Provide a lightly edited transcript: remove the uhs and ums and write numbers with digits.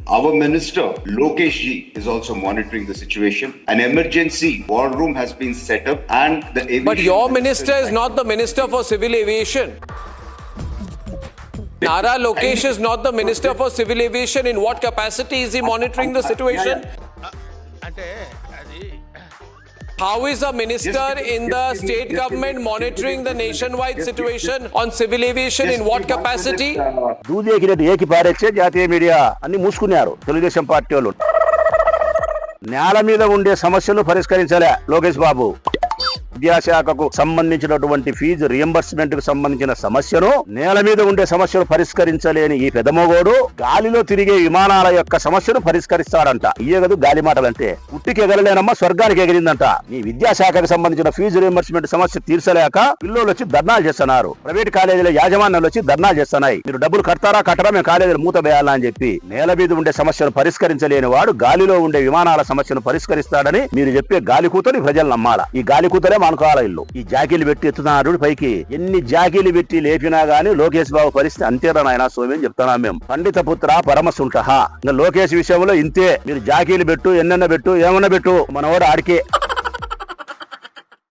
Our minister, Lokesh Ji, is also monitoring the situation. An emergency war room has been set up and the aviation... But your minister is not the Minister for Civil Aviation. Nara Lokesh is not the Minister for Civil Aviation. In what capacity is he monitoring the situation? How is a minister in the state government monitoring the nationwide situation on civil aviation? In what capacity? దూదేకినట్టు ఏకి పారేచ్చే జాతీయ media అన్ని మూసుకున్నారు Telugu Desam party వాళ్ళు. నేల మీద ఉండే సమస్యలు పరిష్కరించలే లోకేష్ బాబు. విద్యాశాఖకు సంబంధించినటువంటి fee reimbursement కు సంబంధించిన సమస్యను, నేల మీద ఉండే సమస్యను పరిష్కరించలేని ఈ పెదమోగోడు గాలిలో తిరిగే విమానాల యొక్క సమస్యను పరిష్కరిస్తాడంట. ఇయే కదా గాలి మాటలంటే. పుట్టికి ఎగరలేనమ్మా స్వర్గానికి ఎగిరిందంట. ఈ విద్యాశాఖకు సంబంధించిన ఫీజు రియంబర్స్మెంట్ సమస్య తీర్చలేక పిల్లలు వచ్చి ధర్నాలు చేస్తున్నారు. ప్రైవేట్ కాలేజీల యాజమాన్యాలు వచ్చి ధర్నాలు చేస్తున్నాయి. మీరు డబ్బులు కడతారా కట్టరా, మేము కాలేజీలు మూత వేయాలా అని చెప్పి. నేల మీద ఉండే సమస్యను పరిష్కరించలేని వాడు గాలిలో ఉండే విమానాల సమస్యను పరిష్కరిస్తాడని మీరు చెప్పే గాలి కూతని ప్రజలు నమ్మాలా. ఈ గాలి కూతరే అనుకోవాలా ఇల్లు. ఈ జాకీలు పెట్టి ఎత్తుతున్నాడు పైకి. ఎన్ని జాకీలు పెట్టి లేపినా గానీ లోకేష్ బాబు పరిస్థితి అంతేరా నాయన స్వామి అని చెప్తున్నా మేము. పండిత పుత్ర పరమసుంఠ. ఇంకా లోకేష్ విషయంలో ఇంతే. మీరు జాకీలు పెట్టు, ఎన్నెన్న పెట్టు, ఏమన్నా పెట్టు, మనవాడు ఆడికే.